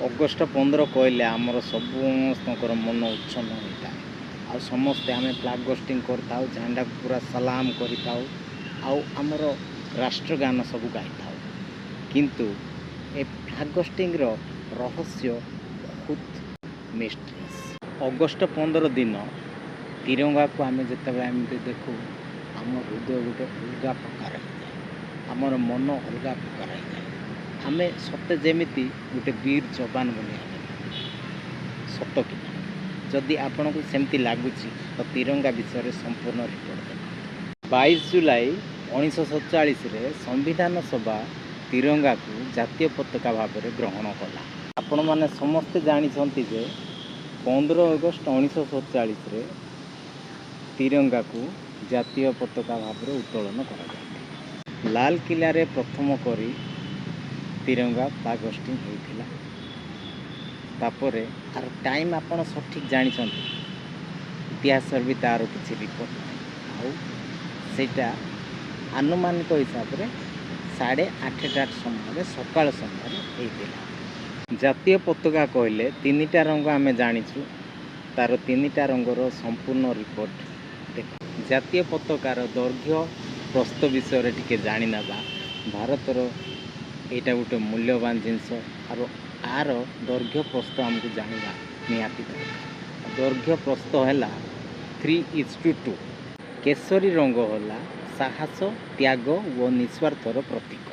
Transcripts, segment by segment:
August 15 କହିଲେ ଆମର ସମସ୍ତଙ୍କର ମନ ଉଚ୍ଛନ୍ନ ହୋଇଥାଏ। ଆଉ ସମସ୍ତେ ଆମେ ଫ୍ଲାଗ୍ ହୋଷ୍ଟିଂ କରିଥାଉ, ଝଣ୍ଡାକୁ ପୁରା ସଲାମ କରିଥାଉ, ଆଉ ଆମର ରାଷ୍ଟ୍ରଗାନ ସବୁ ଗାଇଥାଉ। କିନ୍ତୁ ଏ ଫ୍ଲାଗ୍ ହୋଷ୍ଟିଂର ରହସ୍ୟ ବହୁତ ମିଷ୍ଟ୍ରିୟସ୍। ଅଗଷ୍ଟ 15 ଦିନ ତିରଙ୍ଗାକୁ ଆମେ ଯେତେବେଳେ ଏମିତି ଦେଖୁ, ଆମ ହୃଦୟ ଗୋଟେ ଅଲଗା ପ୍ରକାର ହେଇଯାଏ, ଆମର ମନ ଅଲଗା ପ୍ରକାର ହେଇଯାଏ। ଆମେ ସତେ ଯେମିତି ଗୋଟେ ବୀର ଯବାନ ବୋଲି ଆମେ ସତ କି ନା? ଯଦି ଆପଣଙ୍କୁ ସେମିତି ଲାଗୁଛି ତ ତିରଙ୍ଗା ବିଷୟରେ ସମ୍ପୂର୍ଣ୍ଣ ରିପୋର୍ଟ ଦେଖନ୍ତୁ। 22 ଜୁଲାଇ 1947ରେ ସମ୍ବିଧାନ ସଭା ତିରଙ୍ଗାକୁ ଜାତୀୟ ପତାକା ଭାବରେ ଗ୍ରହଣ କଲା। ଆପଣମାନେ ସମସ୍ତେ ଜାଣିଛନ୍ତି ଯେ 15 ଅଗଷ୍ଟ 1947ରେ ତିରଙ୍ଗାକୁ ଜାତୀୟ ପତାକା ଭାବରେ ଉତ୍ତୋଳନ କରାଯାଇଥିଲା। ଲାଲକିଲ୍ଲାରେ ପ୍ରଥମ କରି ତିରଙ୍ଗା ଫ୍ଲାଗ୍ ହୋଷ୍ଟିଂ ହୋଇଥିଲା। ତାପରେ ଆର ଟାଇମ୍ ଆପଣ ସଠିକ୍ ଜାଣିଛନ୍ତି, ଇତିହାସରେ ବି ତା'ର କିଛି ରିପୋର୍ଟ ନାହିଁ। ଆଉ ସେଇଟା ଆନୁମାନିକ ହିସାବରେ 8:30 ସମୟରେ, ସକାଳ ସମୟରେ ହେଇଥିଲା। ଜାତୀୟ ପତାକା କହିଲେ ତିନିଟା ରଙ୍ଗ ଆମେ ଜାଣିଛୁ, ତା'ର ତିନିଟା ରଙ୍ଗର ସମ୍ପୂର୍ଣ୍ଣ ରିପୋର୍ଟ ଦେଖ। ଜାତୀୟ ପତାକାର ଦୈର୍ଘ୍ୟ ପ୍ରସ୍ଥ ବିଷୟରେ ଟିକେ ଜାଣିନେବା। ଭାରତର ଏଇଟା ଗୋଟେ ମୂଲ୍ୟବାନ ଜିନିଷ, ଆଉ ଆର ଦୈର୍ଘ୍ୟ ପ୍ରସ୍ଥ ଆମକୁ ଜାଣିବା ନିହାତି ଦରକାର। ଦୈର୍ଘ୍ୟ ପ୍ରସ୍ଥ ହେଲା 3:2। କେଶରୀ ରଙ୍ଗ ହେଲା ସାହସ, ତ୍ୟାଗ ଓ ନିଃସ୍ୱାର୍ଥର ପ୍ରତୀକ।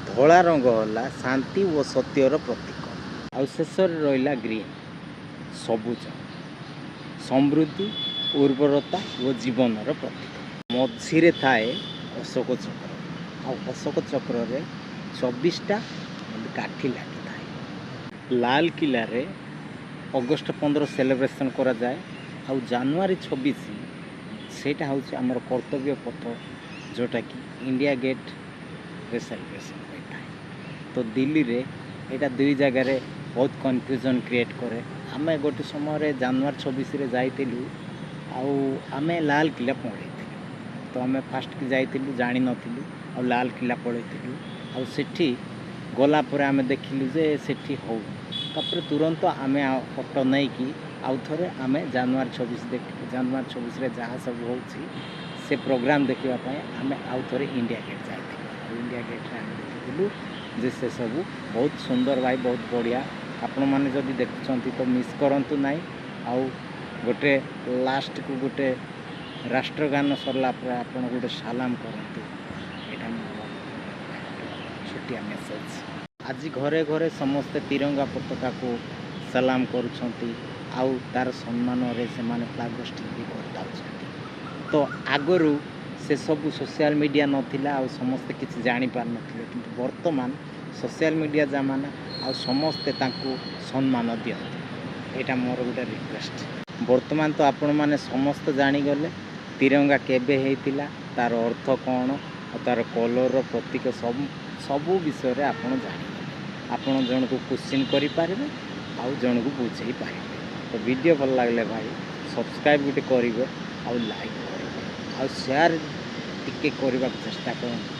ଧଳା ରଙ୍ଗ ହେଲା ଶାନ୍ତି ଓ ସତ୍ୟର ପ୍ରତୀକ। ଆଉ ଶେଷରେ ରହିଲା ଗ୍ରୀନ୍, ସବୁଜ, ସମୃଦ୍ଧି, ଉର୍ବରତା ଓ ଜୀବନର ପ୍ରତୀକ। ମଝିରେ ଥାଏ ଅଶୋକ ଚକ୍ର, ଆଉ ଅଶୋକ ଚକ୍ରରେ 24ଟା କାଠି ଲାଗିଥାଏ। ଲାଲକିଲ୍ଲାରେ ଅଗଷ୍ଟ 15 ସେଲିବ୍ରେସନ୍ କରାଯାଏ। ଆଉ ଜାନୁଆରୀ 26 ସେଇଟା ହେଉଛି ଆମର କର୍ତ୍ତବ୍ୟ ପଥ, ଯେଉଁଟାକି ଇଣ୍ଡିଆ ଗେଟ୍ରେ ସେଲିବ୍ରେସନ୍ ହୋଇଥାଏ। ତ ଦିଲ୍ଲୀରେ ଏଇଟା ଦୁଇ ଜାଗାରେ ବହୁତ କନଫ୍ୟୁଜନ୍ କ୍ରିଏଟ୍ କରେ। ଆମେ ଗୋଟେ ସମୟରେ ଜାନୁଆରୀ 26ରେ ଯାଇଥିଲୁ, ଆଉ ଆମେ ଲାଲକିଲ୍ଲା ପଳେଇଥିଲୁ। ତ ଆମେ ଫାଷ୍ଟକି ଯାଇଥିଲୁ, ଜାଣିନଥିଲୁ, ଆଉ ଲାଲକିଲ୍ଲା ପଳେଇଥିଲୁ। ଆଉ ସେଠି ଗଲା ପରେ ଆମେ ଦେଖିଲୁ ଯେ ସେଠି ହେଉନି। ତାପରେ ତୁରନ୍ତ ଆମେ ଅଟୋ ନେଇକି ଆଉ ଥରେ ଆମେ ଜାନୁଆରୀ 26ରେ ଯାହା ସବୁ ହେଉଛି ସେ ପ୍ରୋଗ୍ରାମ୍ ଦେଖିବା ପାଇଁ ଆମେ ଆଉ ଥରେ ଇଣ୍ଡିଆ ଗେଟ୍ ଯାଇଥିଲୁ। ଆଉ ଇଣ୍ଡିଆ ଗେଟ୍ରେ ଆମେ ଦେଖିଥିଲୁ ଯେ ସେସବୁ ବହୁତ ସୁନ୍ଦର ଭାଇ, ବହୁତ ବଢ଼ିଆ। ଆପଣମାନେ ଯଦି ଦେଖୁଛନ୍ତି ତ ମିସ୍ କରନ୍ତୁ ନାହିଁ। ଆଉ ଗୋଟେ ଲାଷ୍ଟକୁ ଗୋଟେ ରାଷ୍ଟ୍ରଗାନ ସରିଲା ପରେ ଆପଣ ଗୋଟେ ସାଲାମ କରନ୍ତୁ। ଏଇଟା ମୋର ଛୋଟିଆ ମେସେଜ୍। ଆଜି ଘରେ ଘରେ ସମସ୍ତେ ତିରଙ୍ଗା ପତାକାକୁ ସଲାମ କରୁଛନ୍ତି, ଆଉ ତା'ର ସମ୍ମାନରେ ସେମାନେ ଫ୍ଲାଗ୍ ହୋଷ୍ଟିଂ ବି କରିଥାଉଛନ୍ତି। ତ ଆଗରୁ ସେସବୁ ସୋସିଆଲ ମିଡ଼ିଆ ନଥିଲା, ଆଉ ସମସ୍ତେ କିଛି ଜାଣିପାରୁନଥିଲେ। କିନ୍ତୁ ବର୍ତ୍ତମାନ ସୋସିଆଲ ମିଡ଼ିଆ ଜାମାନା, ଆଉ ସମସ୍ତେ ତାଙ୍କୁ ସମ୍ମାନ ଦିଅନ୍ତି। ଏଇଟା ମୋର ଗୋଟେ ରିକ୍ୱେଷ୍ଟ। ବର୍ତ୍ତମାନ ତ ଆପଣମାନେ ସମସ୍ତେ ଜାଣିଗଲେ ତିରଙ୍ଗା କେବେ ହେଇଥିଲା, ତା'ର ଅର୍ଥ କ'ଣ, ଆଉ ତା'ର କଲର୍ର ପ୍ରତୀକ ସବୁ ବିଷୟରେ ଆପଣ ଜାଣିଗଲେ। ଆପଣ ଜଣକୁ କ୍ୱେଶ୍ଚିନ୍ କରିପାରିବେ, ଆଉ ଜଣକୁ ବୁଝେଇ ପାରିବେ। ତ ଭିଡ଼ିଓ ଭଲ ଲାଗିଲେ ଭାଇ ସବସ୍କ୍ରାଇବ୍ ଗୋଟେ କରିବେ, ଆଉ ଲାଇକ୍ କରିବେ, ଆଉ ସେୟାର ଟିକେ କରିବାକୁ ଚେଷ୍ଟା କରନ୍ତୁ।